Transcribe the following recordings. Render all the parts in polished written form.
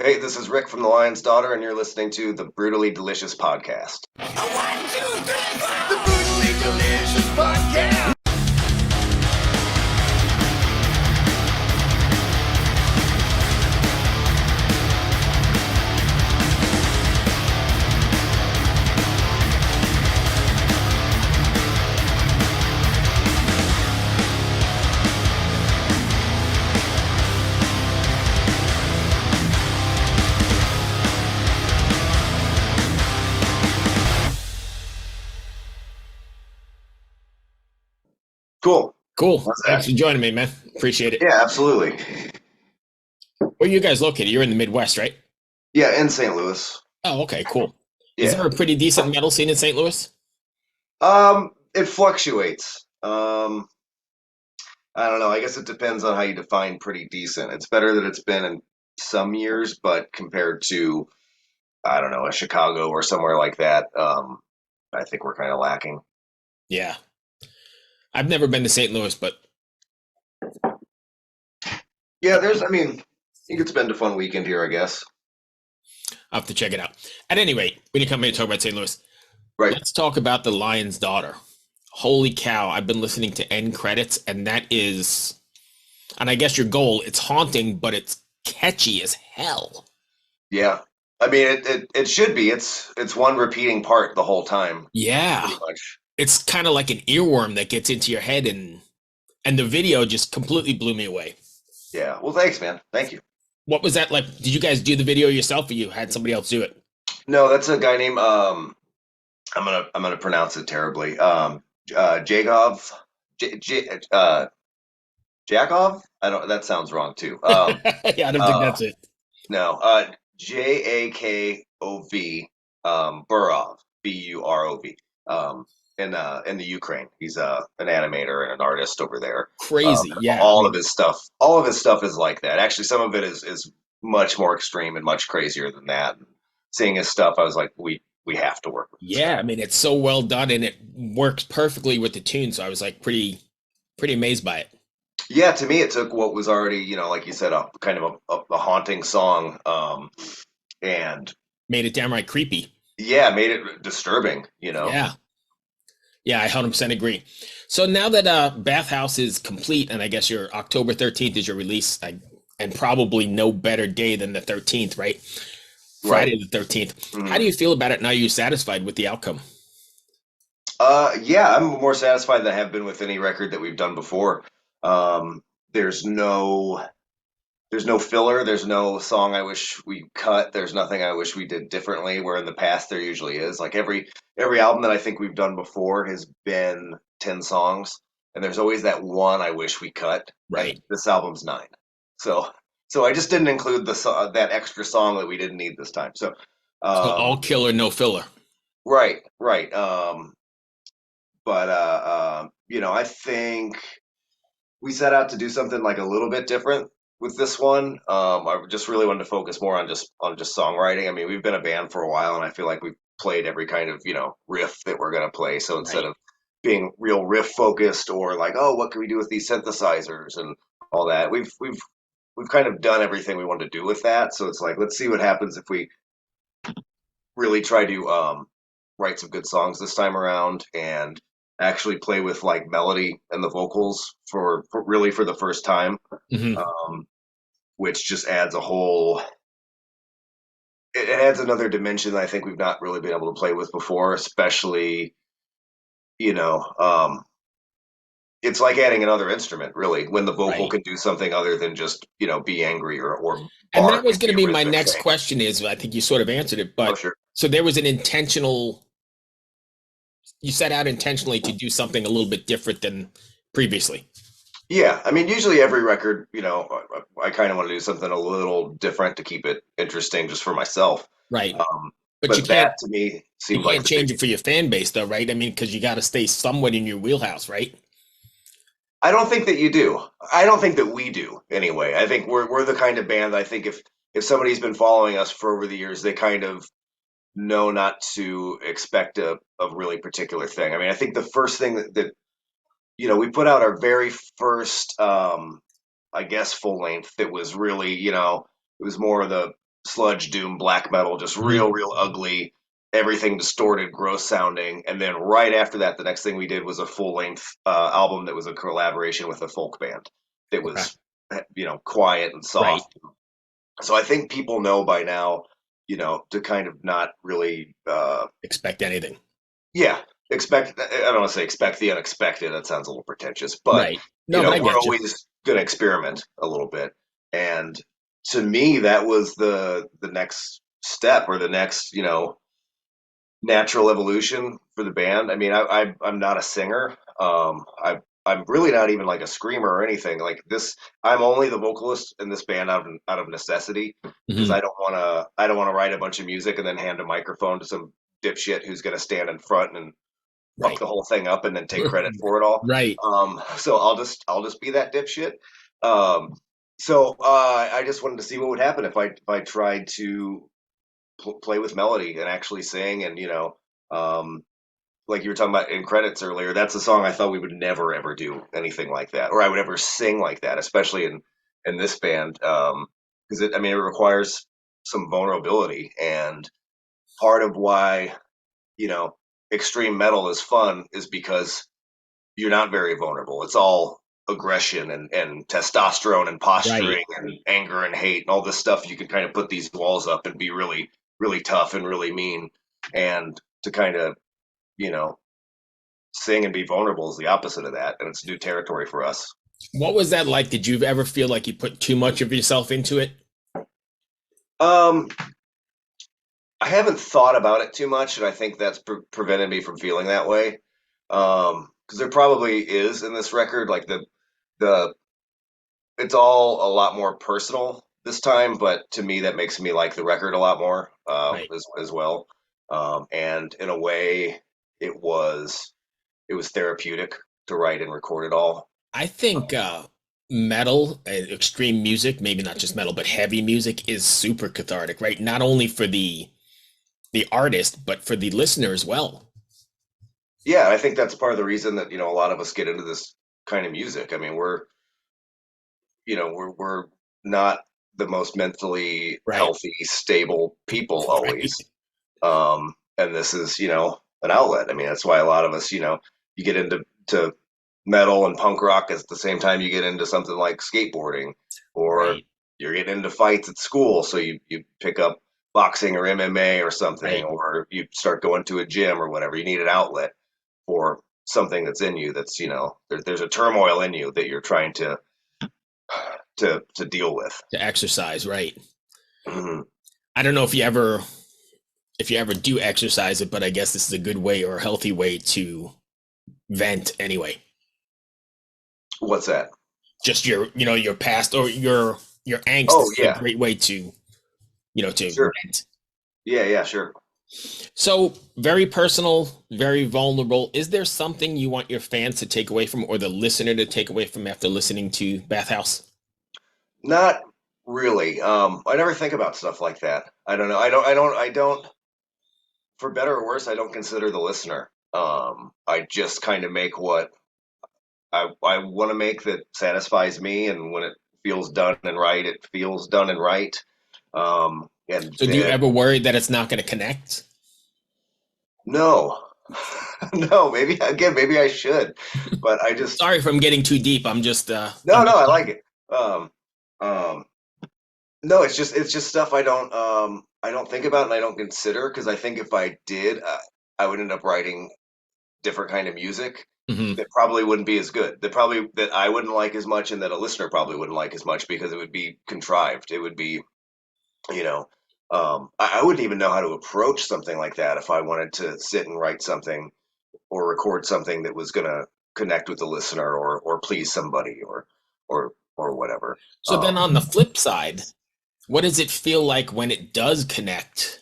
Hey, this is Rick from The Lion's Daughter, and you're listening to the Brutally Delicious Podcast. The Brutally Delicious Podcast. Cool. Cool. What's Thanks that? for joining me, man. Appreciate it. Yeah, absolutely. Where are you guys located? You're in the Midwest, right? Yeah, in St. Louis. Oh, okay, cool. Is Yeah. there a pretty decent metal scene in St. Louis? It fluctuates. I don't know. I guess it depends on how you define pretty decent. It's better that it's been in some years, but compared to, I don't know, a Chicago or somewhere like that, I think we're kind of lacking. Yeah. I've never been to St. Louis, but Yeah, you could spend a fun weekend here, I guess. I'll have to check it out. At any rate, we didn't come here to talk about St. Louis. Right. Let's talk about The Lion's Daughter. Holy cow, I've been listening to end credits, and that is, and I guess your goal, it's haunting, but it's catchy as hell. Yeah. I mean, it should be. It's one repeating part the whole time, Yeah. pretty much. It's kind of like an earworm that gets into your head, and the video just completely blew me away. Yeah. Well, thanks, man. Thank you. What was that like? Did you guys do the video yourself, or you had somebody else do it? No, that's a guy named I'm gonna pronounce it terribly. Jagov, Jakov. I don't. That sounds wrong too. Yeah, I don't think Uh, that's it. no. Jakov. Burov. Burov. In the Ukraine. He's an animator and an artist over there. Crazy. Yeah. I All of mean, his stuff is like that. Actually, some of it is much more extreme and much crazier than that. Seeing his stuff, I was like, we have to work with this yeah. guy. I mean, it's so well done, and it works perfectly with the tune. So I was like pretty amazed by it. Yeah, to me, it took what was already, like you said, a kind of a haunting song, and Made it downright creepy. yeah, made it disturbing. Yeah. Yeah, I 100% agree. So now that Bathhouse is complete, and I guess your October 13th is your release, and probably no better day than the 13th, right? Right. Friday the 13th. Mhm. How do you feel about it now? Are you satisfied with the outcome? Yeah, I'm more satisfied than I have been with any record that we've done before. Um, there's no there's no filler. There's no song I wish we cut. There's nothing I wish we did differently. Where in the past there usually is. Like every album that I think we've done before has been 10 songs, and there's always that one I wish we cut. Right. And this album's 9, so so I just didn't include that extra song that we didn't need this time. So, So all um, killer, no filler. right, right. But I think we set out to do something like a little bit different with this one. I just really wanted to focus more on just songwriting. I mean, we've been a band for a while, and I feel like we've played every kind of riff that we're gonna play. So instead Right. of being real riff focused or like, oh, what can we do with these synthesizers and all that, we've kind of done everything we wanted to do with that. So it's like, let's see what happens if we really try to write some good songs this time around and actually play with like melody and the vocals for the first time, Hmm. um, which just adds a whole it adds another dimension that I think we've not really been able to play with before, especially you know it's like adding another instrument really when the vocal Right. can do something other than just be angry or And that bark was and going be to a be my rhythmic next thing. question is, I think you sort of answered it, Oh but sure. so there was an intentional, you set out intentionally to do something a little bit different than previously. Yeah, I mean, usually every record, I kind of want to do something a little different to keep it interesting just for myself. Right. Um, But but that to me you seemed like can't the change big. it for your fan base though, right? I mean, because you got to stay somewhat in your wheelhouse, right? I don't think that you do. I don't think that we do anyway. I think we're the kind of band that I think if somebody's been following us for over the years, they kind of know not to expect a really particular thing. I mean, I think the first thing that we put out our very first I guess full length that was really, it was more of the sludge doom black metal, just Mhm. real ugly, everything distorted, gross sounding. And then right after that, the next thing we did was a full length album that was a collaboration with a folk band. That Okay. was quiet and Right. soft. So I think people know by now, to kind of not really, Expect anything. yeah, expect. I don't want to say expect the unexpected. That sounds a little pretentious, but Right. No, but I we're get you. always going to experiment a little bit. And to me, that was the next step or the next, natural evolution for the band. I mean, I'm not a singer. I'm really not even like a screamer or anything like this. I'm only the vocalist in this band out of necessity because Mhm. I don't want to write a bunch of music and then hand a microphone to some dipshit who's going to stand in front and fuck Right. the whole thing up and then take credit for it all. Right. So I'll just be that dipshit. So I just wanted to see what would happen if I tried to play with melody and actually sing and um, like you were talking about in credits earlier, that's a song I thought we would never ever do anything like that, or I would ever sing like that, especially in this band, because it requires some vulnerability, and part of why you know extreme metal is fun is because you're not very vulnerable. It's all aggression and testosterone and Right. posturing and anger and hate and all this stuff. You can kind of put these walls up and be really tough and really mean, and to kind of you know sing and be vulnerable is the opposite of that, and it's new territory for us. What was that like? Did you ever feel like you put too much of yourself into it? Um, I haven't thought about it too much, and I think that's prevented me from feeling that way. Because there probably is in this record, like the it's all a lot more personal this time, but to me that makes me like the record a lot more Right. as well. And in a way, it was it was therapeutic to write and record it all. I think metal, extreme music, maybe not just metal, but heavy music is super cathartic, right? Not only for the artist, but for the listener as well. Yeah, I think that's part of the reason that a lot of us get into this kind of music. I mean, we're not the most mentally Right. healthy, stable people Right. always. And this is, an outlet. I mean, that's why a lot of us, you get into metal and punk rock at the same time you get into something like skateboarding, or Right. you're getting into fights at school. So you pick up boxing or MMA or something, Right. or you start going to a gym or whatever. You need an outlet for something that's in you that's, there's a turmoil in you that you're trying to deal with. To exercise, right. Mhm. I don't know if you ever do exercise it, but I guess this is a good way or a healthy way to vent anyway. What's that? Just your past or your angst Oh is a yeah, great way to, to sure. vent. Yeah, sure. So, very personal, very vulnerable. Is there something you want your fans to take away from or the listener to take away from after listening to Bathhouse? Not really. I never think about stuff like that. I don't know. I don't. For better or worse, I don't consider the listener. I just kind of make what I want to make that satisfies me, and when it feels done and right, it feels done and right. And So, do you then ever worry that it's not going to connect? no, no. Maybe I should, but I just Sorry if I'm getting too deep. no, I'm no. just I like talking. it. Um, no, it's just stuff I don't think about and I don't consider because I think if I did, I would end up writing different kind of music Hmm. that probably wouldn't be as good. That I wouldn't like as much, and that a listener probably wouldn't like as much because it would be contrived. It would be, you know, I wouldn't even know how to approach something like that if I wanted to sit and write something or record something that was going to connect with the listener or please somebody or whatever. So then on the flip side, what does it feel like when it does connect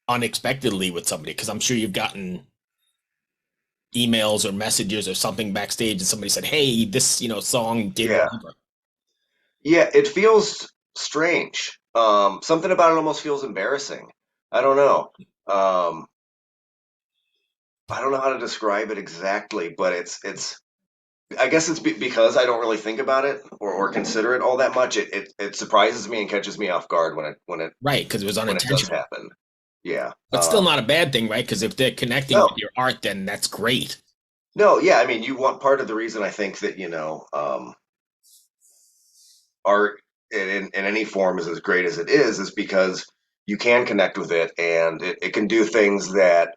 unexpectedly with somebody? Because I'm sure you've gotten emails or messages or something backstage and somebody said, "Hey, this, song did Yeah, whatever." yeah, it feels strange. Something about it almost feels embarrassing. I don't know. Um, I don't know how to describe it exactly, but it's I guess it's because I don't really think about it or consider it all that much. It surprises me and catches me off guard Right, because it was when it does unintentional. happen. Yeah. But still not a bad thing, right? Because if they're connecting with No, your art, then that's great. no, yeah. I mean, you want part of the reason I think that art in any form is as great as it is because you can connect with it and it can do things that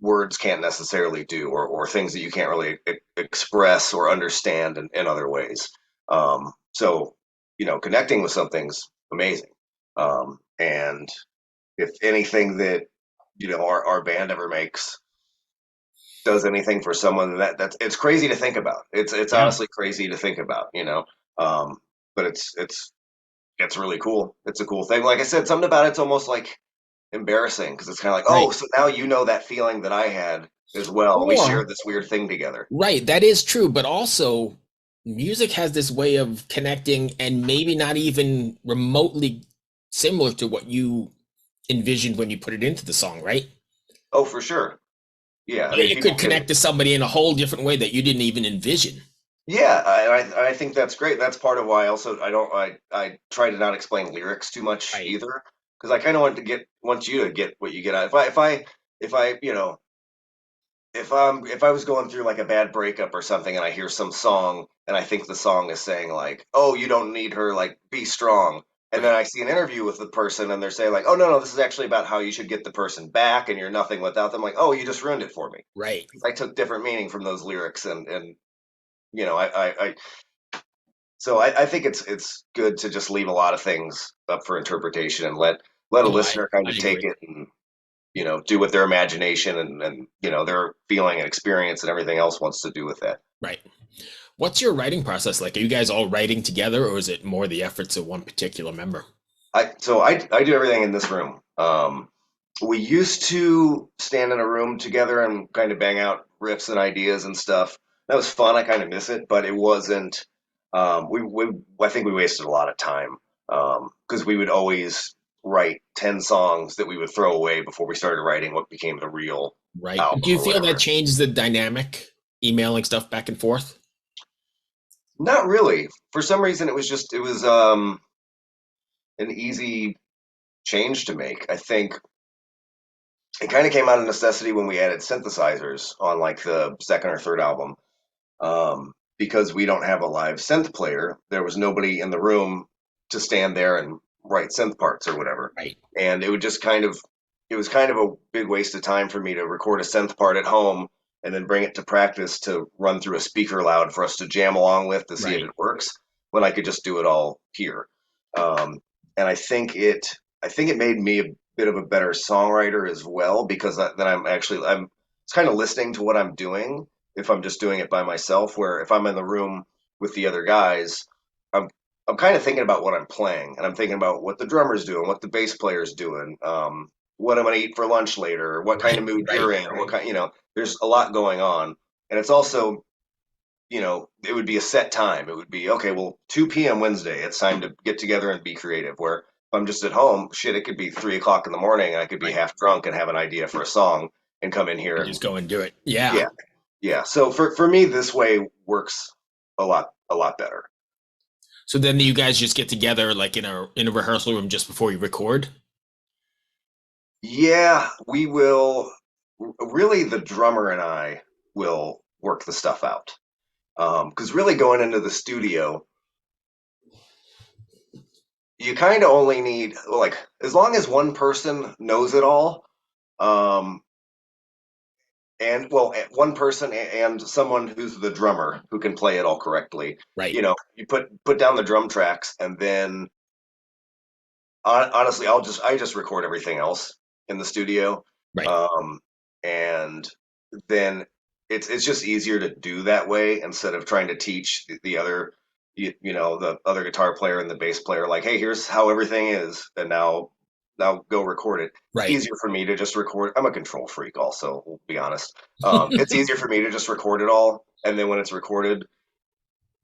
words can't necessarily do or things that you can't really express or understand in other ways. So, connecting with something's amazing. And if anything that, our band ever makes does anything for someone that's it's crazy to think about. It's Yeah. honestly crazy to think about. Um, but it's really cool. It's a cool thing. Like I said, something about it's almost like embarrassing because it's kind of like, oh, Right. so now you know that feeling that I had as well, and we share Or this weird thing together. right, that is true, but also music has this way of connecting and maybe not even remotely similar to what you envisioned when you put it into the song, right? Oh, for sure. Yeah, I mean, It people could can. connect to somebody in a whole different way that you didn't even envision. Yeah, I think that's great. That's part of why also I try to not explain lyrics too much Right. either because I kind of want you to get what you get out. If I if I was going through like a bad breakup or something and I hear some song and I think the song is saying like, "Oh, you don't need her, like be strong." And then Right. I see an interview with the person and they're saying like, "Oh, no, this is actually about how you should get the person back and you're nothing without them." Like, "Oh, you just ruined it for me." Right. I took different meaning from those lyrics and I so I think it's good to just leave a lot of things up for interpretation and let a No, listener kind I of take agree. it and do what their imagination and their feeling and experience and everything else wants to do with that. Right. What's your writing process like? Are you guys all writing together or is it more the efforts of one particular member? I do everything in this room. We used to stand in a room together and kind of bang out riffs and ideas and stuff. That was fun. I kind of miss it, but it wasn't. We I think we wasted a lot of time because we would always write 10 songs that we would throw away before we started writing what became the real Right. Do album you or feel that whatever. changes the dynamic, emailing stuff back and forth? Not really. For some reason, it was an easy change to make. I think it kind of came out of necessity when we added synthesizers on like the second or third album. Because we don't have a live synth player, there was nobody in the room to stand there and write synth parts or whatever. Right. And it was kind of a big waste of time for me to record a synth part at home and then bring it to practice to run through a speaker loud for us to jam along with to see if Right. it works when I could just do it all here. Um, and I think it made me a bit of a better songwriter as well because then I'm it's kind of listening to what I'm doing if I'm just doing it by myself. Where if I'm in the room with the other guys, I'm I'm kind of thinking about what I'm playing, and I'm thinking about what the drummer's doing, what the bass player's doing, what I'm going to eat for lunch later, what kind Right. of mood Right. you're in, what kind, there's a lot going on, and it's also, it would be a set time. It would be okay. Well, 2 p.m. Wednesday, it's time to get together and be creative. Where if I'm just at home, shit, it could be 3 o'clock in the morning, and I could be Right. half drunk and have an idea for a song and come in here And and just go and do it. Yeah. yeah, yeah. So for me, this way works a lot better. So then you guys just get together like in a rehearsal room just before you record? Yeah, we will. Really, the drummer and I will work the stuff out. Because really, going into the studio, you kind of only need like as long as one person knows it all, um, and well, one person and someone who's the drummer who can play it all correctly. Right. You put down the drum tracks, and then honestly, I just record everything else in the studio, Right. um, and then it's just easier to do that way instead of trying to teach the other, the other guitar player and the bass player like, hey, here's how everything is, and now go record it. It's Right. easier for me to just record. I'm a control freak, also. We'll be honest. It's easier for me to just record it all, and then when it's recorded,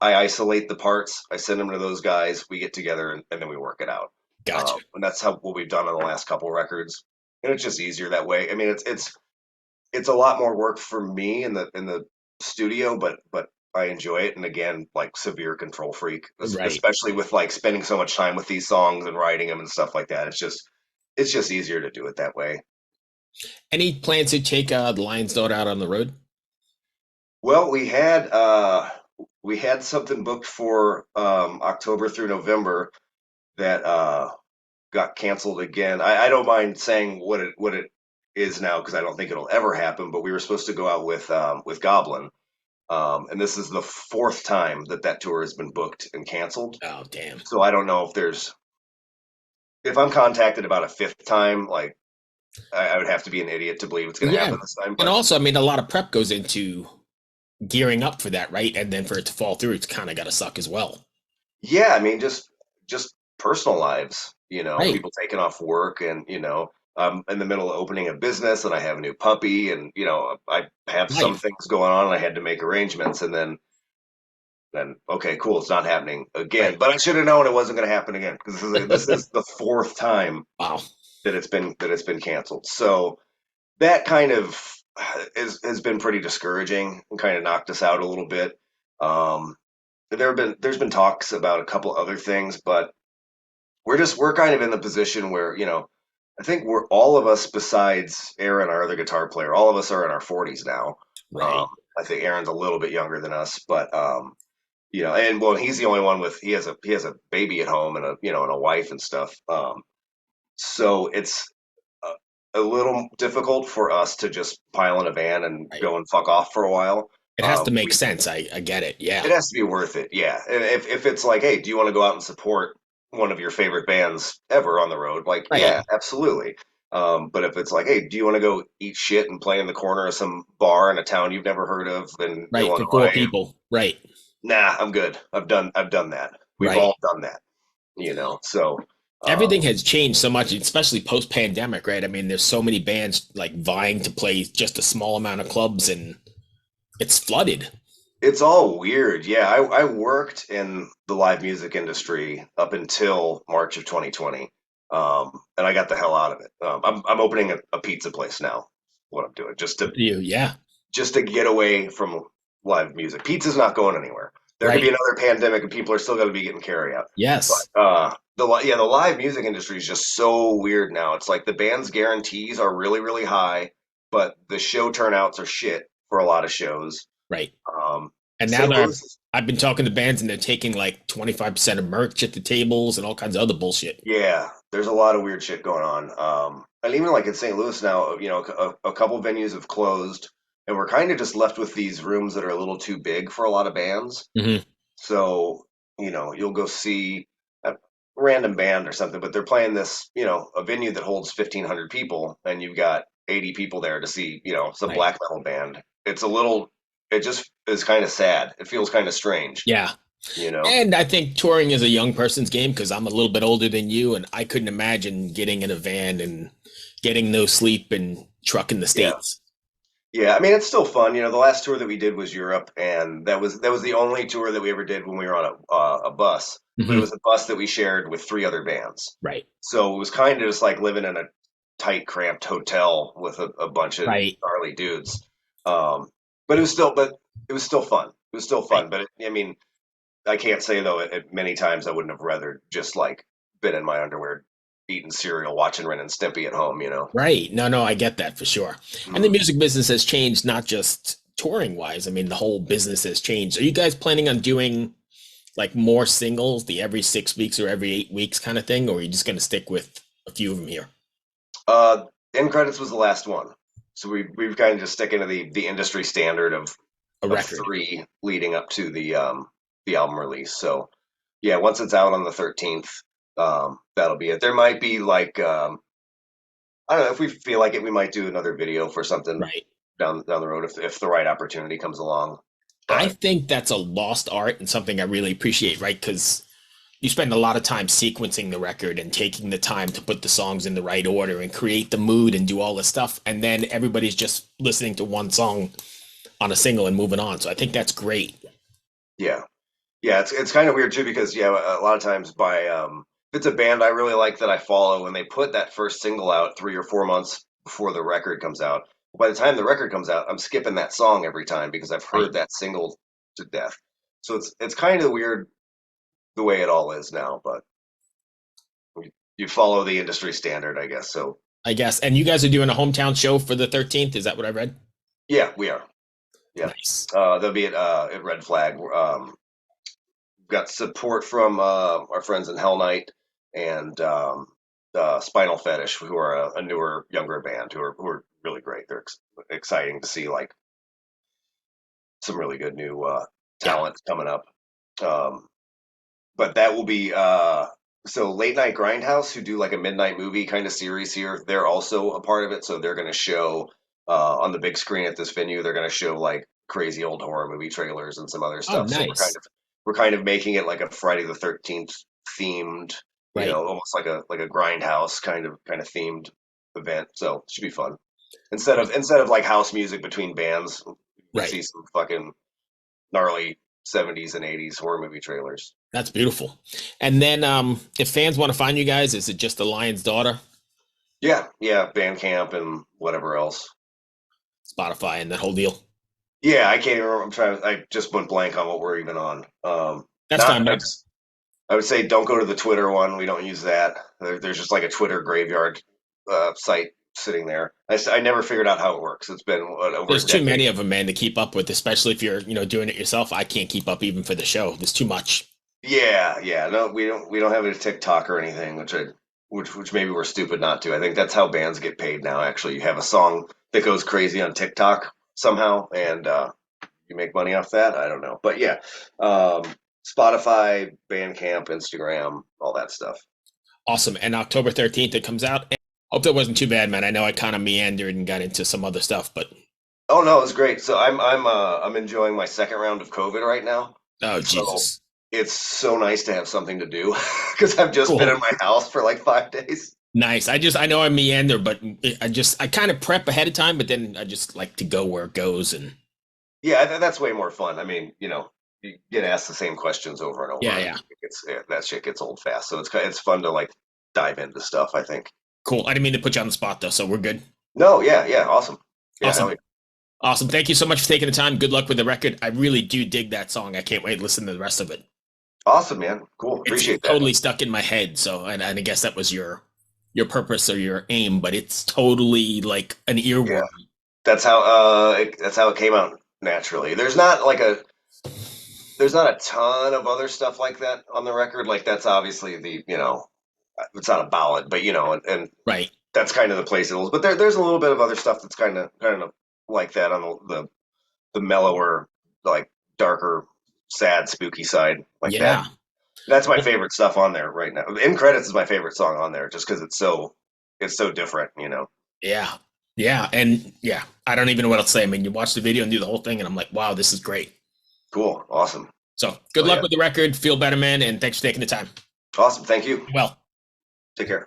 I isolate the parts, I send them to those guys, we get together, and then we work it out. Gotcha. And that's how what we've done on the last couple records, and it's just easier that way. I mean, it's a lot more work for me in the studio, but I enjoy it. And again, like severe control freak, Right. especially with like spending so much time with these songs and writing them and stuff like that. It's just easier to do it that way. Any plans to take the Lion's Daughter out on the road? Well, we had something booked for October through November that got canceled again. I don't mind saying what it is now because I don't think it'll ever happen. But we were supposed to go out with Goblin, and this is the fourth time that that tour has been booked and canceled. Oh, damn. So I don't know if I'm contacted about a fifth time, like I would have to be an idiot to believe it's going to Yeah. happen this time. And But also, I mean, a lot of prep goes into gearing up for that, right? And then for it to fall through, it's kind of got to suck as well. yeah, I mean, just personal lives, Right. people taking off work, and I'm in the middle of opening a business, and I have a new puppy, and I have some Life. things going on, and I had to make arrangements, and then okay, cool, it's not happening again. Right. But I should have known it wasn't going to happen again because this is the fourth time Wow. that it's been canceled. So that kind of has been pretty discouraging and kind of knocked us out a little bit. Um, there's been talks about a couple other things, but we're kind of in the position where I think we're all of us besides Aaron, our other guitar player, all of us are in our 40s now. Um, Right. I think Aaron's a little bit younger than us, but and well, he's the only one with he has a baby at home and a wife and stuff. So it's a little difficult for us to just pile in a van and Right. go and fuck off for a while. It has to make We sense. I get it. Yeah. It has to be worth it, yeah. And if it's like, hey, do you want to go out and support one of your favorite bands ever on the road? Like, Right. yeah, absolutely. But if it's like, hey, do you want to go eat shit and play in the corner of some bar in a town you've never heard of in Right. For four Illinois? people. Right. Nah, I'm good. I've done that. We've Right. all done that, So, Everything um, has changed so much, especially post pandemic, right? I mean, there's so many bands like vying to play just a small amount of clubs and it's flooded. it's all weird. Yeah, I worked in the live music industry up until March of 2020, and I got the hell out of it. I'm opening a pizza place now. What I'm doing Yeah. just to get away from live music. Pizza's not going anywhere. There could be Right. another pandemic, and people are still going to be getting carry out. Yes. But the live music industry is just so weird now. It's like the band's guarantees are really really high, but the show turnouts are shit for a lot of shows. Right. Um, And now St. that Louis. I've been talking to bands and they're taking like 25% of merch at the tables and all kinds of other bullshit. Yeah, there's a lot of weird shit going on. And even like in St. Louis now, a couple venues have closed, and we're kind of just left with these rooms that are a little too big for a lot of bands. Hmm. So, you'll go see a random band or something, but they're playing this, a venue that holds 1,500 people, and you've got 80 people there to see, some Right. black metal band. It just is kind of sad. It feels kind of strange, Yeah. you know? And I think touring is a young person's game because I'm a little bit older than you, and I couldn't imagine getting in a van and getting no sleep and trucking the Yeah. states. Yeah, I mean it's still fun. The last tour that we did was Europe, and that was the only tour that we ever did when we were on a bus. But it Hmm. was a bus that we shared with three other bands, Right. so it was kind of just like living in a tight, cramped hotel with a bunch of Right. gnarly dudes. Um, but it was still fun. It was still Right. fun. But I mean, I can't say though. Many times I wouldn't have rather just like been in my underwear, eating cereal, watching Ren and Stimpy at home. Right. No, no, I get that for sure. And the Mm. music business has changed, not just touring wise. I mean, the whole business has changed. Are you guys planning on doing like more singles, the every 6 weeks or every 8 weeks kind of thing, or are you just going to stick with a few of them here? Uh, End credits was the last one, so we've kind of just sticking to the industry standard of A of record. three leading up to the album release. So yeah, once it's out on the 13th, that'll be it. There might be like I don't know if we feel like it, we might do another video for something Right. down the road if the right opportunity comes along. I But think that's a lost art and something I really appreciate, right? Because you spend a lot of time sequencing the record and taking the time to put the songs in the right order and create the mood and do all this stuff. And then everybody's just listening to one song on a single and moving on. So I think that's great. yeah, yeah, it's kind of weird too because yeah, a lot of times if it's a band I really like that I follow and they put that first single out 3 or 4 months before the record comes out. By the time the record comes out, I'm skipping that song every time because I've Right. heard that single to death. So it's kind of weird the way it all is now, but you follow the industry standard, I guess. So I guess. And you guys are doing a hometown show for the 13th. Is that what I read? yeah, we are. Yeah, Nice. they'll be at Red Flag. Got support from our friends in Hell Night and Spinal Fetish, who are a newer, younger band who are really great. They're exciting to see like some really good new Yeah. talent coming up. Um, but that will be so Late Night Grindhouse, who do like a midnight movie kind of series here. They're also a part of it, so they're going to show on the big screen at this venue. They're going to show like crazy old horror movie trailers and some other Oh, stuff. So nice. we're kind of making it like a Friday the 13th themed, Right. almost like a Grindhouse kind of themed event. So it should be fun. Instead of like house music between bands, we Right. see some fucking gnarly 70s and 80s horror movie trailers. That's beautiful. And then if fans want to find you guys, is it just the Lion's Daughter, Yeah, Bandcamp and whatever else. Spotify, and that whole deal? Yeah, I can't even remember. I just went blank on what we're even on. That's Not. fine, man. I would say don't go to the Twitter one. We don't use that. There's just like a Twitter graveyard site sitting there. I never figured out how it works. It's been over a There's too decade. many of them, man, to keep up with, especially if you're, doing it yourself. I can't keep up even for the show. There's too much. Yeah. No, we don't have a TikTok or anything, which maybe we're stupid not to. I think that's how bands get paid now. Actually, you have a song that goes crazy on TikTok somehow, and you make money off that. I don't know, but yeah, um, Spotify, Bandcamp, Instagram, all that stuff. Awesome. And October 13th, it comes out. Hope that wasn't too bad, man. I know I kind of meandered and got into some other stuff, but Oh no, it's great. So I'm enjoying my second round of COVID right now. oh, So Jesus. it's so nice to have something to do because I've just been Cool. in my house for like 5 days. Nice. I know I meander, but I kind of prep ahead of time, but then I just like to go where it goes. And Yeah, that's way more fun. I mean, you get asked the same questions over and over, yeah, and yeah. that shit gets old fast. So it's fun to like dive into stuff, I think. Cool. I didn't mean to put you on the spot though, so we're good. No, yeah, awesome. Yeah, hell Awesome. yeah. Awesome. Thank you so much for taking the time. Good luck with the record. I really do dig that song. I can't wait to listen to the rest of it. Awesome, man. Cool. It's Appreciate that. totally stuck in my head. So, and I guess that was your purpose or your aim, but it's totally like an Yeah, earworm. that's how it came out naturally. There's not a ton of other stuff like that on the record. Like that's obviously it's not a ballad, but and Right. that's kind of the place it was. But there's a little bit of other stuff that's kind of like that on the mellower, like darker, sad, spooky side, like that. Yeah. That's my favorite stuff on there right now. In Credits is my favorite song on there, just because it's so different. Yeah. Yeah. And yeah, I don't even know what else to say. I mean, you watch the video and do the whole thing, and I'm like, wow, this is great. Cool, awesome, So good oh luck yeah, with the record. Feel better, man. And thanks for taking the time. awesome. Thank you. Well. Take care.